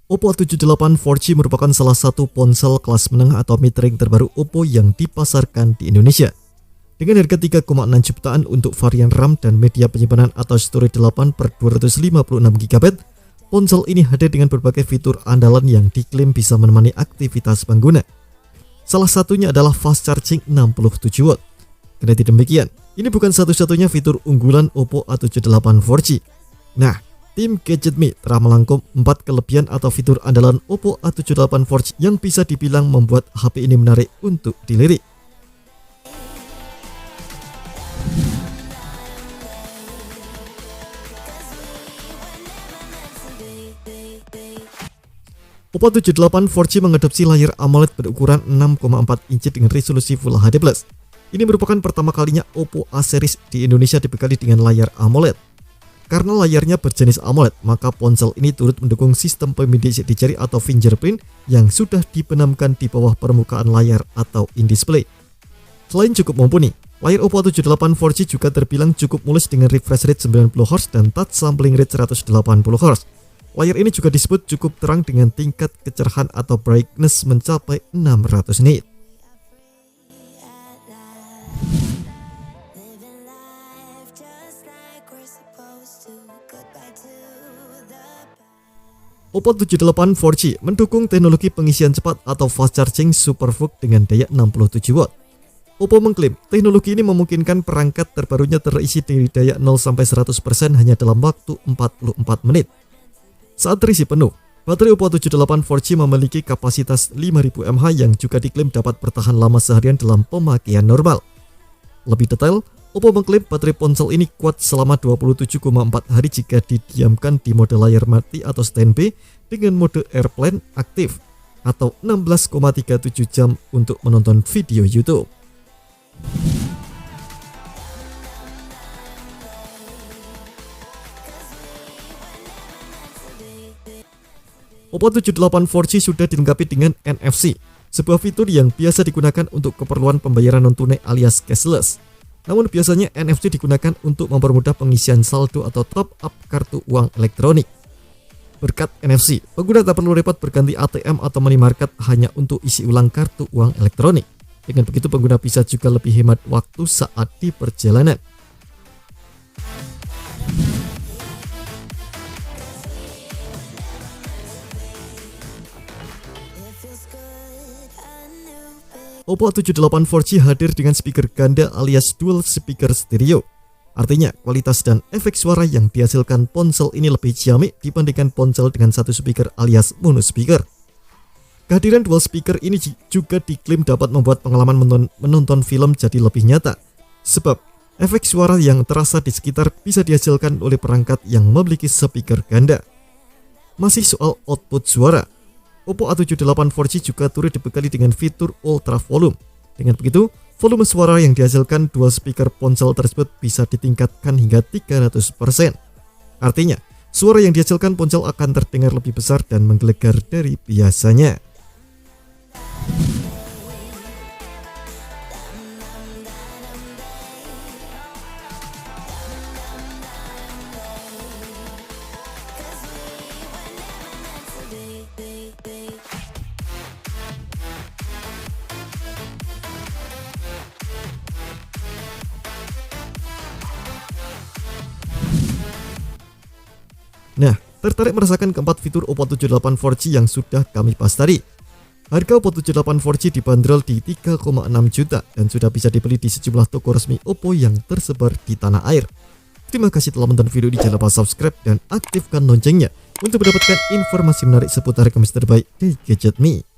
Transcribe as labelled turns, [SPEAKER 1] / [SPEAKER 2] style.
[SPEAKER 1] Oppo A78 4G merupakan salah satu ponsel kelas menengah atau mid-range terbaru Oppo yang dipasarkan di Indonesia. Dengan harga 3,6 jutaan untuk varian RAM dan media penyimpanan atau storage 8/256GB, ponsel ini hadir dengan berbagai fitur andalan yang diklaim bisa menemani aktivitas pengguna. Salah satunya adalah fast charging 67W. Kendati demikian, ini bukan satu-satunya fitur unggulan Oppo A78 4G. Nah, tim GadgetMe telah melangkum 4 kelebihan atau fitur andalan Oppo A78 4G yang bisa dibilang membuat HP ini menarik untuk dilirik. Oppo A78 4G mengadopsi layar AMOLED berukuran 6,4 inci dengan resolusi Full HD+. Ini merupakan pertama kalinya Oppo A series di Indonesia dibekali dengan layar AMOLED. Karena layarnya berjenis AMOLED, maka ponsel ini turut mendukung sistem pemindai sidik jari atau fingerprint yang sudah dibenamkan di bawah permukaan layar atau in-display. Selain cukup mumpuni, layar Oppo A78 4G juga terbilang cukup mulus dengan refresh rate 90Hz dan touch sampling rate 180Hz. Layar ini juga disebut cukup terang dengan tingkat kecerahan atau brightness mencapai 600 nit. Oppo A78 4G mendukung teknologi pengisian cepat atau fast charging SuperVOOC dengan daya 67W. Oppo mengklaim teknologi ini memungkinkan perangkat terbarunya terisi dari daya 0-100% hanya dalam waktu 44 menit. Saat terisi penuh, baterai Oppo A78 4G memiliki kapasitas 5000 mAh yang juga diklaim dapat bertahan lama seharian dalam pemakaian normal. Lebih detail, Oppo mengklaim baterai ponsel ini kuat selama 27,4 hari jika didiamkan di mode layar mati atau standby dengan mode airplane aktif atau 16,37 jam untuk menonton video YouTube. Oppo A78 4G sudah dilengkapi dengan NFC, sebuah fitur yang biasa digunakan untuk keperluan pembayaran non-tunai alias cashless. Namun biasanya NFC digunakan untuk mempermudah pengisian saldo atau top up kartu uang elektronik. Berkat NFC, pengguna tak perlu repot berganti ATM atau money market hanya untuk isi ulang kartu uang elektronik. Dengan begitu pengguna bisa juga lebih hemat waktu saat di perjalanan. Oppo A78 4G hadir dengan speaker ganda alias dual speaker stereo. Artinya, kualitas dan efek suara yang dihasilkan ponsel ini lebih ciamik dibandingkan ponsel dengan satu speaker alias mono speaker. Kehadiran dual speaker ini juga diklaim dapat membuat pengalaman menonton film jadi lebih nyata. Sebab, efek suara yang terasa di sekitar bisa dihasilkan oleh perangkat yang memiliki speaker ganda. Masih soal output suara, Oppo A78 4G juga turut dibekali dengan fitur Ultra Volume. Dengan begitu, volume suara yang dihasilkan dual speaker ponsel tersebut bisa ditingkatkan hingga 300%. Artinya, suara yang dihasilkan ponsel akan terdengar lebih besar dan menggelegar dari biasanya. Nah, tertarik merasakan keempat fitur Oppo A78 4G yang sudah kami bahas tadi? Harga Oppo A78 4G dibanderol di 3,6 juta dan sudah bisa dibeli di sejumlah toko resmi Oppo yang tersebar di tanah air. Terima kasih telah menonton video ini, jangan lupa subscribe dan aktifkan loncengnya untuk mendapatkan informasi menarik seputar rekomendasi terbaik dari GadgetMe.